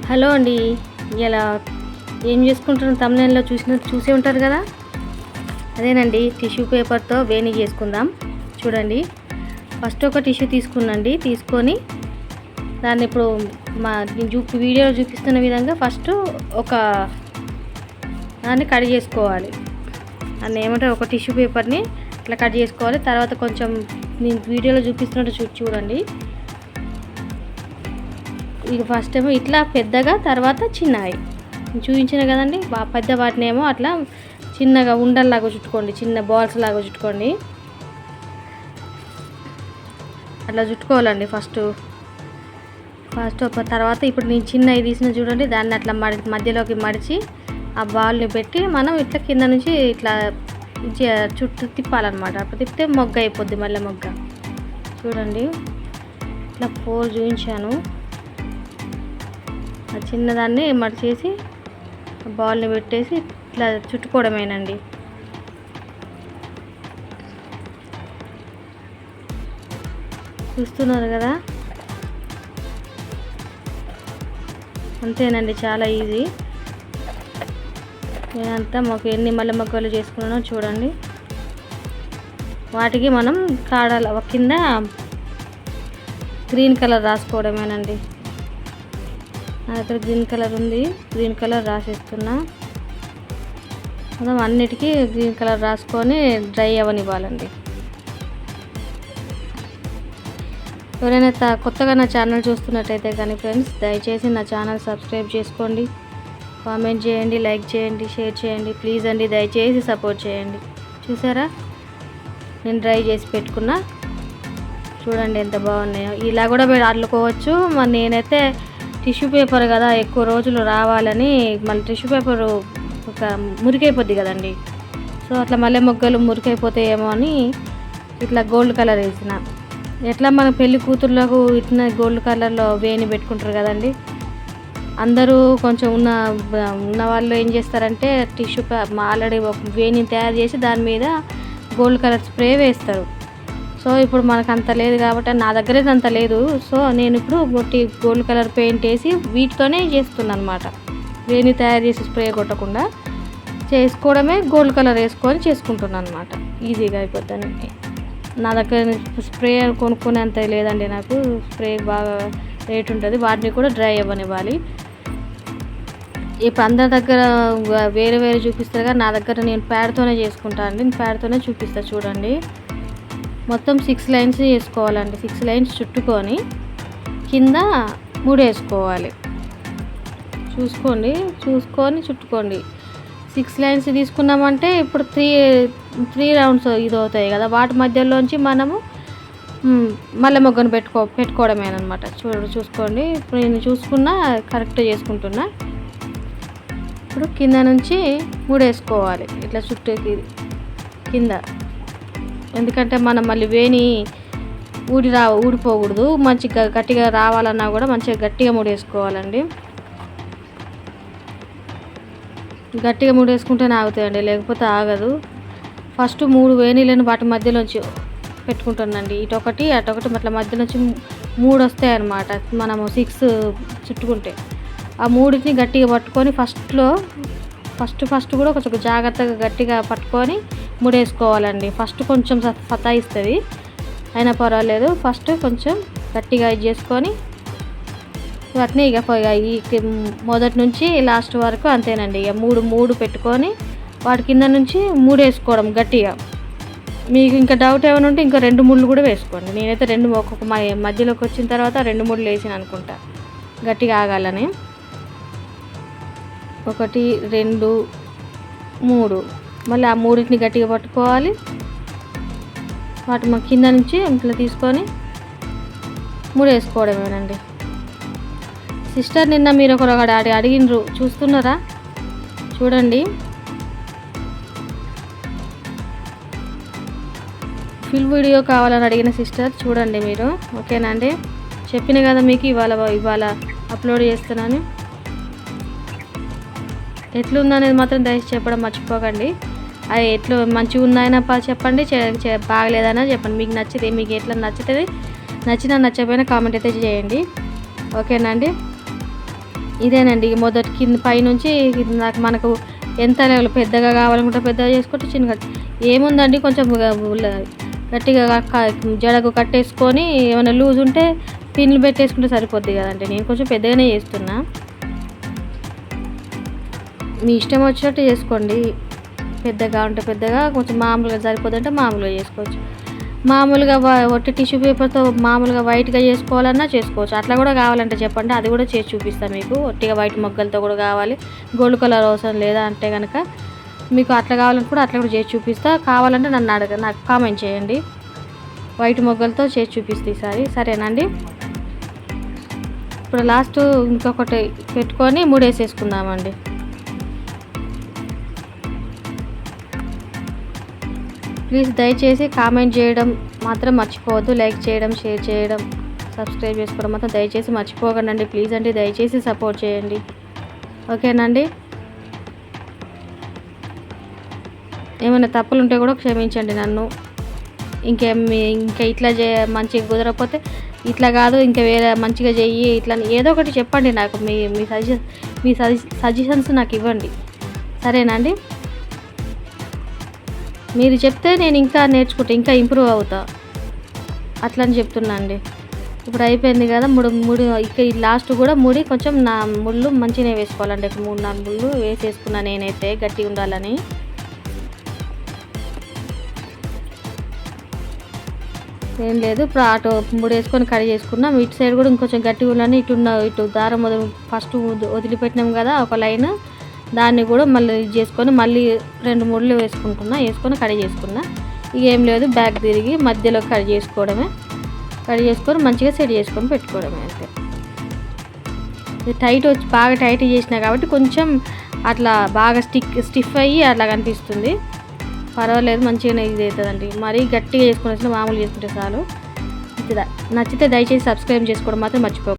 Hello అండి. ఇలా ఏం చేసుకుంటున్న తమ్నెల్లో చూసే ఉంటారు కదా. అదేనండి, టిష్యూ పేపర్తో వేణి చేసుకుందాం. చూడండి, ఫస్ట్ ఒక టిష్యూ తీసుకొని దాన్ని ఇప్పుడు వీడియోలో చూపిస్తున్న విధంగా ఫస్ట్ ఒక దాన్ని కట్ చేసుకోవాలి. దాన్ని ఏమంటారు, ఒక టిష్యూ పేపర్ని ఇట్లా కట్ చేసుకోవాలి. తర్వాత కొంచెం నేను వీడియోలో చూపిస్తున్నట్టు చూడండి. ఇక ఫస్ట్ ఏమో ఇట్లా పెద్దగా, తర్వాత చిన్నగా చూపించిన కదండి. పెద్ద వాటిని ఏమో అట్లా చిన్నగా ఉండల్లాగా చుట్టుకోండి, చిన్న బాల్స్ లాగా చుట్టుకోండి. అట్లా చుట్టుకోవాలండి ఫస్ట్. తర్వాత ఇప్పుడు నేను చిన్నవి తీసిన చూడండి, దాన్ని అట్లా మధ్యలోకి మడిచి ఆ బాల్ని పెట్టి మనం ఇట్లా కింద నుంచి ఇట్లా చుట్టూ తిప్పాలన్నమాట. అప్పుడు తిప్పితే మొగ్గ అయిపోద్ది, మళ్ళీ మొగ్గ. చూడండి, ఇట్లా 4 చూపించాను. ఆ చిన్నదాన్ని మడిచేసి బాల్ని పెట్టేసి ఇట్లా చుట్టుకోవడమేనండి. చూస్తున్నారు కదా, అంతేనండి, చాలా ఈజీ. నేనంతా మాకు ఎన్ని మల్లె మొగ్గలు చేసుకున్నానో చూడండి. వాటికి మనం కాడల కింద గ్రీన్ కలర్ రాసుకోవడమేనండి. నా దగ్గర గ్రీన్ కలర్ ఉంది, గ్రీన్ కలర్ రాసేస్తున్నా. మనం అన్నిటికీ గ్రీన్ కలర్ రాసుకొని డ్రై అవ్వనివ్వాలండి. ఎవరైనా కొత్తగా నా ఛానల్ చూస్తున్నట్టయితే కానీ ఫ్రెండ్స్, దయచేసి నా ఛానల్ సబ్స్క్రైబ్ చేసుకోండి, కామెంట్ చేయండి, లైక్ చేయండి, షేర్ చేయండి. ప్లీజ్ అండి, దయచేసి సపోర్ట్ చేయండి. చూసారా, నేను డ్రై చేసి పెట్టుకున్నా. చూడండి ఎంత బాగున్నాయో. ఇలా కూడా అల్లుకోవచ్చు. మరి నేనైతే టిష్యూ పేపర్ కదా, ఎక్కువ రోజులు రావాలని మళ్ళీ టిష్యూ పేపరు ఒక మురికైపోద్ది కదండి. సో అట్లా మల్లె మొగ్గలు మురికైపోతాయేమో అని ఇట్లా గోల్డ్ కలర్ వేసిన. ఎట్లా మన పెళ్లి కూతుర్లకు ఇట్లా గోల్డ్ కలర్లో వేణి పెట్టుకుంటారు కదండి. అందరూ కొంచెం ఉన్న వాళ్ళు ఏం చేస్తారంటే టిష్యూ ఆల్రెడీ ఒక వేణి తయారు చేసి దాని మీద గోల్డ్ కలర్ స్ప్రే వేస్తారు. సో ఇప్పుడు మనకు అంత లేదు కాబట్టి, నా దగ్గర అంత లేదు. సో నేను ఇప్పుడు గోల్డ్ కలర్ పెయింట్ వేసి వీటితోనే చేస్తున్నాను అనమాట. వేణి తయారు చేసి స్ప్రే కొట్టకుండా చేసుకోవడమే, గోల్డ్ కలర్ వేసుకొని చేసుకుంటున్నాను అనమాట. ఈజీగా అయిపోద్దని. నా దగ్గర స్ప్రే కొనుక్కునే అంత లేదండి నాకు. స్ప్రే బాగా రేట్ ఉంటుంది, వాటిని కూడా డ్రై అవ్వనివ్వాలి. ఇప్పుడు అందరి దగ్గర వేరే వేరే చూపిస్తారు కానీ నా దగ్గర నేను ప్యాడ్తోనే చేసుకుంటాను అండి. నేను ప్యాడ్తోనే చూపిస్తాను. చూడండి, మొత్తం 6 లైన్స్ చేసుకోవాలండి. 6 లైన్స్ చుట్టుకొని కింద 3 వేసుకోవాలి. చూసుకొని చుట్టుకోండి. 6 లైన్స్ తీసుకున్నామంటే ఇప్పుడు 3 రౌండ్స్ ఇది అవుతాయి కదా. వాటి మధ్యలోంచి మనము మల్లె మొగ్గను పెట్టుకోవడమేనమాట. చూసుకోండి. ఇప్పుడు నేను చూసుకున్నా, కరెక్ట్ చేసుకుంటున్నా. ఇప్పుడు కింద నుంచి 3 వేసుకోవాలి ఇట్లా చుట్టూకి కింద. ఎందుకంటే మనం మళ్ళీ వేణి ఊడిపోకూడదు. మంచిగా గట్టిగా రావాలన్నా కూడా మంచిగా గట్టిగా 3 వేసుకోవాలండి. గట్టిగా 3 వేసుకుంటేనే ఆగుతాయండి, లేకపోతే ఆగదు. ఫస్ట్ 3 వేణీలను వాటి మధ్యలోంచి పెట్టుకుంటానండి. ఇటొకటి అటొకటి అట్లా మధ్య నుంచి 3 వస్తాయి అన్నమాట. మనము 6 చుట్టుకుంటే ఆ 3ని గట్టిగా పట్టుకొని ఫస్ట్ కూడా కొంచెం జాగ్రత్తగా గట్టిగా పట్టుకొని 3 వేసుకోవాలండి. ఫస్ట్ కొంచెం సతాయిస్తుంది, అయినా పర్వాలేదు. ఫస్ట్ కొంచెం గట్టిగా ఇది చేసుకొని వాటిని ఇక మొదటి నుంచి లాస్ట్ వరకు అంతేనండి. ఇక 3 పెట్టుకొని వాటి కింద నుంచి 3 వేసుకోవడం గట్టిగా. మీకు ఇంకా డౌట్ ఏమైనా ఉంటే ఇంకా 2 ముళ్ళు కూడా వేసుకోండి. నేనైతే 2 ఒక్కొక్క మధ్యలోకి వచ్చిన తర్వాత 2 ముళ్ళు వేసిన అనుకుంటా, గట్టిగా ఆగాలని. 1 2 3 మళ్ళీ ఆ 3ని గట్టిగా పట్టుకోవాలి. వాటి కింద నుంచి ఇట్లా తీసుకొని 3 వేసుకోవడమేనండి. సిస్టర్, నిన్న మీరు ఒకరు అడిగినరు, చూస్తున్నారా? చూడండి, ఫుల్ వీడియో కావాలని అడిగిన సిస్టర్ చూడండి మీరు. ఓకేనా అండి? చెప్పిన కదా మీకు ఇవాళ అప్లోడ్ చేస్తున్నాను. ఎట్లుందనేది మాత్రం దయచేసి చెప్పడం మర్చిపోకండి. అది ఎట్లా మంచిగా ఉందైనా చెప్పండి, బాగలేదైనా చెప్పండి. మీకు నచ్చితే, మీకు ఎట్లా నచ్చినా నచ్చకపోయినా కామెంట్ అయితే చేయండి. ఓకేనా అండి? ఇదేనండి మొదటి కింద పైనుంచి నాకు మనకు ఎంత లెవెల్ పెద్దగా కావాలనుకుంటే పెద్దగా చేసుకోవచ్చు, చిన్నగా ఏముందండి కొంచెం గట్టిగా జడకు కట్టేసుకొని ఏమైనా లూజ్ ఉంటే పిన్లు పెట్టేసుకుంటే సరిపోద్ది కదండి. నేను కొంచెం పెద్దగానే చేస్తున్నా, మీ ఇష్టం వచ్చినట్టు చేసుకోండి. పెద్దగా ఉంటే పెద్దగా, కొంచెం మామూలుగా సరిపోతుంటే మామూలుగా చేసుకోవచ్చు. మామూలుగా ఒట్టి టిష్యూ పేపర్తో మామూలుగా వైట్గా చేసుకోవాలన్నా చేసుకోవచ్చు. అట్లా కూడా కావాలంటే చెప్పండి, అది కూడా చేసి చూపిస్తాను మీకు. ఒట్టిగా వైట్ మొగ్గలతో కూడా కావాలి, గోల్డ్ కలర్ అవసరం లేదా అంటే కనుక మీకు అట్లా కావాలని కూడా అట్లా కూడా చేసి చూపిస్తా. కావాలంటే నాకు కామెంట్ చేయండి, వైట్ మొగ్గలతో చేసి చూపిస్తే ఈసారి. సరేనండి. ఇప్పుడు లాస్ట్ ఇంకొకటి పెట్టుకొని ముడేసేసుకుందామండి. ప్లీజ్ దయచేసి కామెంట్ చేయడం మాత్రం మర్చిపోవద్దు. లైక్ చేయడం, షేర్ చేయడం, సబ్స్క్రైబ్ చేసుకోవడం మాత్రం దయచేసి మర్చిపోకండి. ప్లీజ్ అండి, దయచేసి సపోర్ట్ చేయండి. ఓకేనండి. ఏమైనా తప్పులు ఉంటే కూడా క్షమించండి నన్ను. ఇంకా ఇట్లా మంచిగా కుదరకపోతే ఇట్లా కాదు, ఇంకా వేరే మంచిగా చెయ్యి, ఇట్లా ఏదో ఒకటి చెప్పండి నాకు. మీ సజెషన్స్ నాకు ఇవ్వండి. సరేనండి. మీరు చెప్తే నేను ఇంకా నేర్చుకుంటా, ఇంకా ఇంప్రూవ్ అవుతా, అట్లా అని చెప్తున్నా అండి. ఇప్పుడు అయిపోయింది కదా, ముడి ఇక లాస్ట్ కూడా ముడి కొంచెం నా ముళ్ళు మంచిగా వేసుకోవాలండి. 3-4 ముళ్ళు వేసేసుకున్నా నేనైతే, గట్టిగా ఉండాలని. ఏం లేదు, ఇప్పుడు అటు ముడి వేసుకొని కట్ చేసుకున్నాం. ఇటు సైడ్ కూడా ఇంకొంచెం గట్టిగా ఉండాలని ఇటు దారం ఫస్ట్ వదిలిపెట్టినాం కదా ఒక లైన్, దాన్ని కూడా మళ్ళీ ఇది చేసుకొని మళ్ళీ 2 ముళ్ళు వేసుకొని కట్ చేసుకున్నా. ఇక ఏం లేదు, బ్యాక్ తిరిగి మధ్యలో కట్ చేసుకోవడమే. కట్ చేసుకొని మంచిగా సెట్ చేసుకొని పెట్టుకోవడమే అంతే. ఇది బాగా టైట్ చేసినా కాబట్టి కొంచెం అట్లా బాగా స్టిఫ్ అయ్యి అట్లా కనిపిస్తుంది. పర్వాలేదు, మంచిగానే ఇది అవుతుందండి. మరీ గట్టిగా చేసుకుని మామూలు చేసుకుంటే చాలు. నచ్చితే దయచేసి సబ్స్క్రైబ్ చేసుకోవడం మాత్రం మర్చిపోకండి.